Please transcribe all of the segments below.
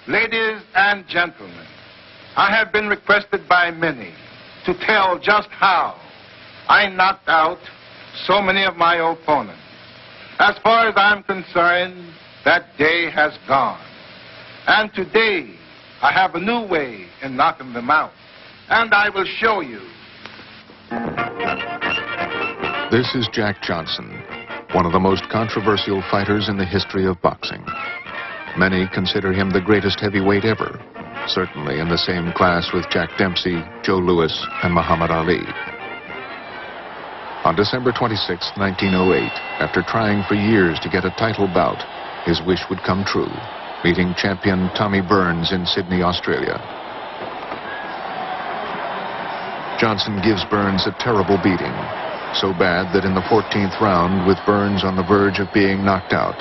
Ladies and gentlemen, I have been requested by many to tell just how I knocked out so many of my opponents. As far as I'm concerned, that day has gone. And today, I have a new way in knocking them out. And I will show you. This is Jack Johnson, one of the most controversial fighters in the history of boxing. Many consider him the greatest heavyweight ever, certainly in the same class with Jack Dempsey, Joe Louis, and Muhammad Ali. On December 26, 1908, after trying for years to get a title bout, his wish would come true, meeting champion Tommy Burns in Sydney, Australia. Johnson gives Burns a terrible beating, so bad that in the 14th round, with Burns on the verge of being knocked out,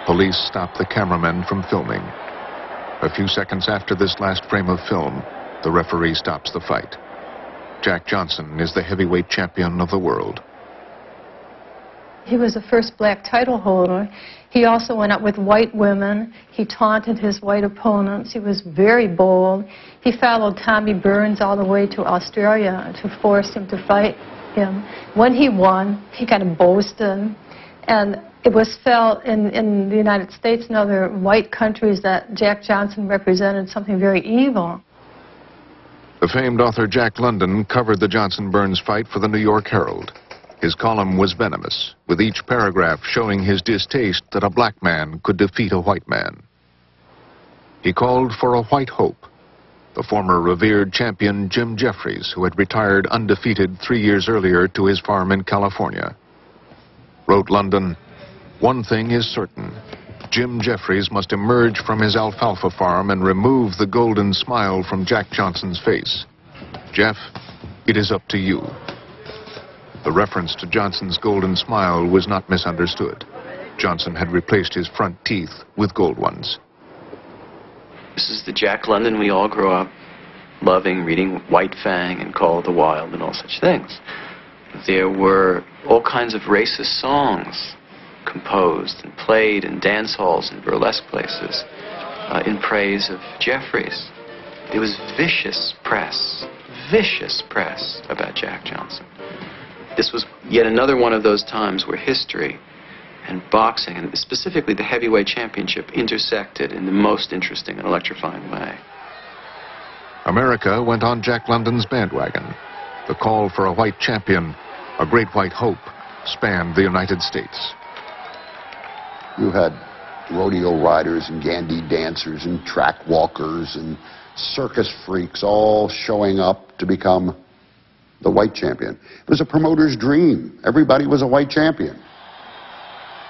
police stop the cameramen from filming. A few seconds after this last frame of film, the referee stops the fight. Jack Johnson is the heavyweight champion of the world. He was the first black title holder. He also went out with white women. He taunted his white opponents. He was very bold. He followed Tommy Burns all the way to Australia to force him to fight him. When he won, he kind of boasted. And it was felt in the United States and other white countries that Jack Johnson represented something very evil. The famed author Jack London covered the Johnson-Burns fight for the New York Herald. His column was venomous, with each paragraph showing his distaste that a black man could defeat a white man. He called for a white hope. The former revered champion Jim Jeffries, who had retired undefeated 3 years earlier to his farm in California. Wrote London, "One thing is certain. Jim Jeffries must emerge from his alfalfa farm and remove the golden smile from Jack Johnson's face. Jeff, it is up to you." The reference to Johnson's golden smile was not misunderstood. Johnson had replaced his front teeth with gold ones. This is the Jack London we all grew up loving, reading White Fang and Call of the Wild and all such things. There were all kinds of racist songs composed and played in dance halls and burlesque places in praise of Jeffries. There was vicious press about Jack Johnson. This was yet another one of those times where history and boxing, and specifically the heavyweight championship, intersected in the most interesting and electrifying way. America went on Jack London's bandwagon. The call for a white champion, a great white hope, spanned the United States. You had rodeo riders and gandy dancers and track walkers and circus freaks all showing up to become the white champion. It was a promoter's dream. Everybody was a white champion.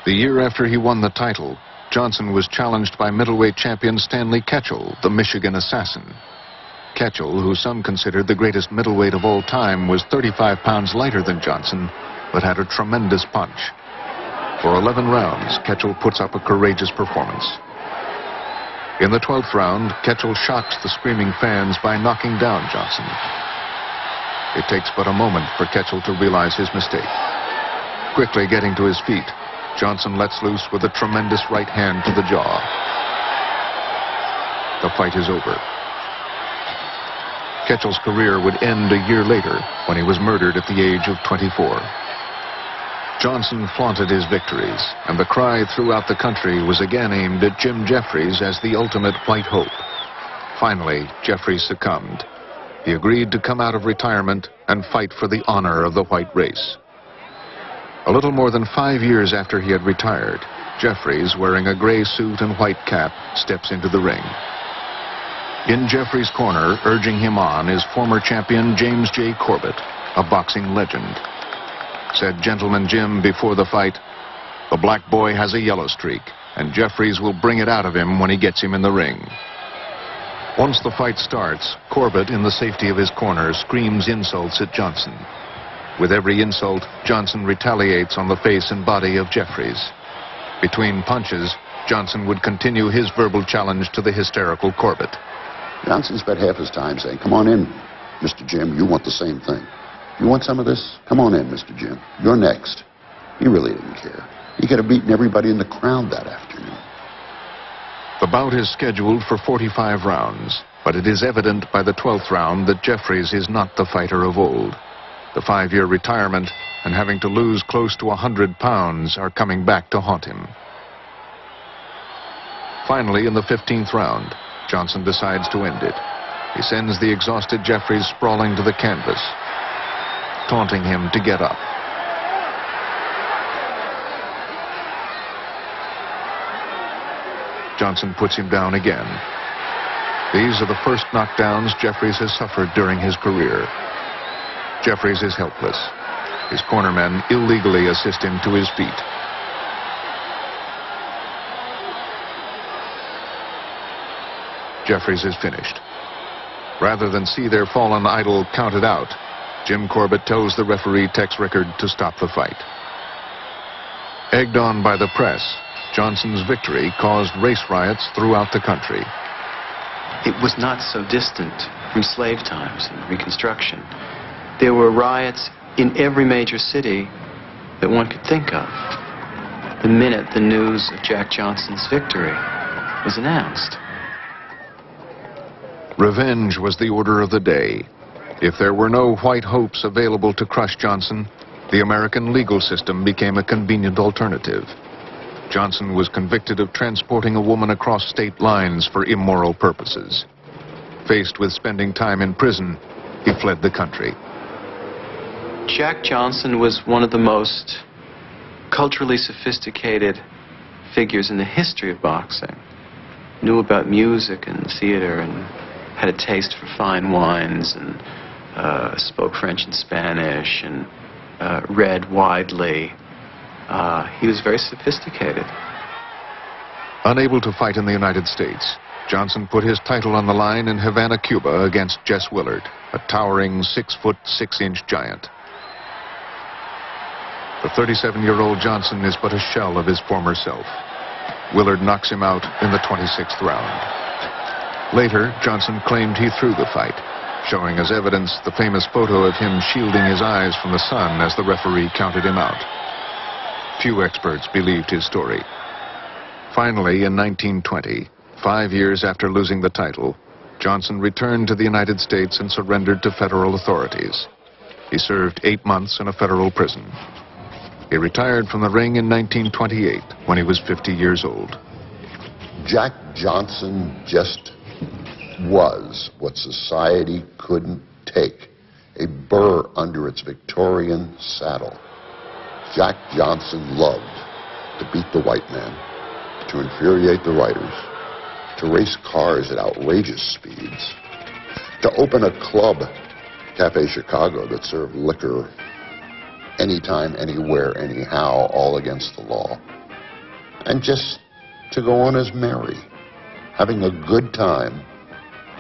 The year after he won the title, Johnson was challenged by middleweight champion Stanley Ketchel, the Michigan Assassin. Ketchel, who some considered the greatest middleweight of all time, was 35 pounds lighter than Johnson, but had a tremendous punch. For 11 rounds, Ketchel puts up a courageous performance. In the 12th round, Ketchel shocks the screaming fans by knocking down Johnson. It takes but a moment for Ketchel to realize his mistake. Quickly getting to his feet, Johnson lets loose with a tremendous right hand to the jaw. The fight is over. Ketchel's career would end a year later when he was murdered at the age of 24. Johnson flaunted his victories, and the cry throughout the country was again aimed at Jim Jeffries as the ultimate white hope. Finally, Jeffries succumbed. He agreed to come out of retirement and fight for the honor of the white race. A little more than 5 years after he had retired, Jeffries, wearing a gray suit and white cap, steps into the ring. In Jeffries' corner, urging him on, is former champion James J. Corbett, a boxing legend. Said Gentleman Jim before the fight, "The black boy has a yellow streak, and Jeffries will bring it out of him when he gets him in the ring." Once the fight starts, Corbett, in the safety of his corner, screams insults at Johnson. With every insult, Johnson retaliates on the face and body of Jeffries. Between punches, Johnson would continue his verbal challenge to the hysterical Corbett. Johnson spent half his time saying, "Come on in, Mr. Jim, you want the same thing. You want some of this? Come on in, Mr. Jim. You're next." He really didn't care. He could have beaten everybody in the crowd that afternoon. The bout is scheduled for 45 rounds, but it is evident by the 12th round that Jeffries is not the fighter of old. The 5-year retirement and having to lose close to 100 pounds are coming back to haunt him. Finally, in the 15th round, Johnson decides to end it. He sends the exhausted Jeffries sprawling to the canvas, taunting him to get up. Johnson puts him down again. These are the first knockdowns Jeffries has suffered during his career. Jeffries is helpless. His cornermen illegally assist him to his feet. Jeffries is finished. Rather than see their fallen idol counted out, Jim Corbett tells the referee Tex Rickard to stop the fight. Egged on by the press, Johnson's victory caused race riots throughout the country. It was not so distant from slave times and Reconstruction. There were riots in every major city that one could think of the minute the news of Jack Johnson's victory was announced. Revenge was the order of the day. If there were no white hopes available to crush Johnson, the American legal system became a convenient alternative. Johnson was convicted of transporting a woman across state lines for immoral purposes. Faced with spending time in prison, he fled the country. Jack Johnson was one of the most culturally sophisticated figures in the history of boxing. Knew about music and theater and had a taste for fine wines and spoke French and Spanish and read widely. He was very sophisticated. Unable to fight in the United States, Johnson put his title on the line in Havana, Cuba against Jess Willard, a towering 6-foot 6-inch giant. The 37-year-old Johnson is but a shell of his former self. Willard knocks him out in the 26th round. Later, Johnson claimed he threw the fight, showing as evidence the famous photo of him shielding his eyes from the sun as the referee counted him out. Few experts believed his story. Finally, in 1920, 5 years after losing the title, Johnson returned to the United States and surrendered to federal authorities. He served 8 months in a federal prison. He retired from the ring in 1928 when he was 50 years old. Jack Johnson just was what society couldn't take, a burr under its Victorian saddle. Jack Johnson loved to beat the white man, to infuriate the writers, to race cars at outrageous speeds, to open a club, Cafe Chicago, that served liquor anytime, anywhere, anyhow, all against the law, and just to go on as merry, having a good time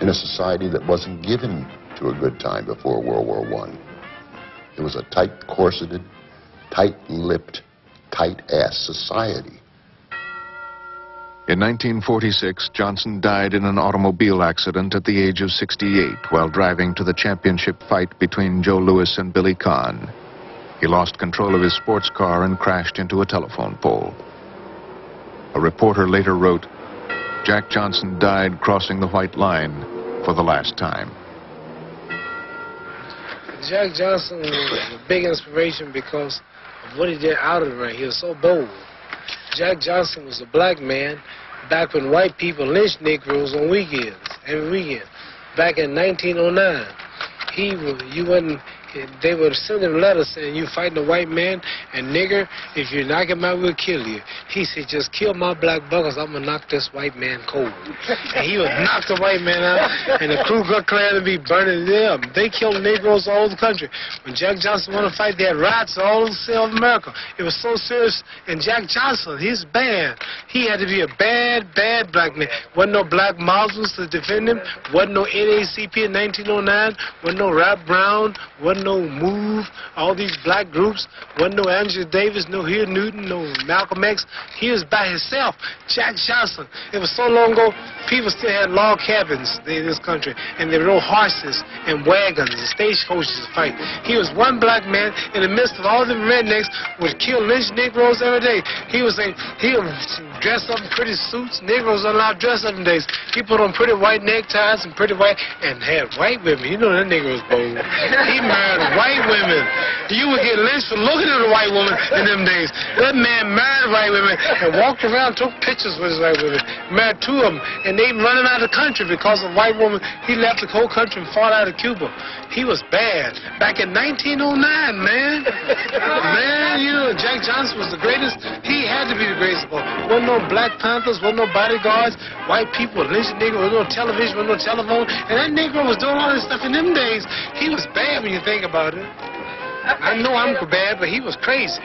in a society that wasn't given to a good time before World War I. It was a tight-corseted, tight-lipped, tight-ass society. In 1946, Johnson died in an automobile accident at the age of 68 while driving to the championship fight between Joe Louis and Billy Conn. He lost control of his sports car and crashed into a telephone pole. A reporter later wrote, "Jack Johnson died crossing the white line for the last time." Jack Johnson was a big inspiration because of what he did out of the ring. He was so bold. Jack Johnson was a black man back when white people lynched Negroes on weekends, every weekend. Back in 1909, they would send him letters saying, "You fighting a white man, and nigger, if you knock him out, we'll kill you." He said, "Just kill my black buggers, I'm going to knock this white man cold." And he would knock the white man out, and the Ku Klux Klan would be burning them. They killed Negroes all over the country. When Jack Johnson wanted to fight, they had riots all over America. It was so serious. And Jack Johnson, he's bad. He had to be a bad, bad black man. Wasn't no black Muslims to defend him. Wasn't no NAACP in 1909. Wasn't no Rap Brown. Wasn't no MOVE. All these black groups. Wasn't no Angela Davis, no Hill Newton, no Malcolm X. He was by himself. Jack Johnson. It was so long ago, people still had log cabins in this country, and they rode horses and wagons and stagecoaches to fight. He was one black man in the midst of all the rednecks would kill lynch Negroes every day. He was dress up in pretty suits. Negroes are allowed to dress up in days. He put on pretty white neckties and pretty white, and had white women. You know that nigga was bold. He married white women. You would get lynched for looking at a white woman in them days. That man married white women and walked around, took pictures with his white women. Married two of them, and they even running out of the country because of white woman. He left the whole country and fought out of Cuba. He was bad. Back in 1909, man. Man, you know, Jack Johnson was the greatest. He had to be the greatest of all. Wasn't no Black Panthers, wasn't no bodyguards. White people lynching niggas, wasn't no television, wasn't no telephone. And that Negro was doing all this stuff in them days. He was bad when you think about it. I know I'm bad, but he was crazy.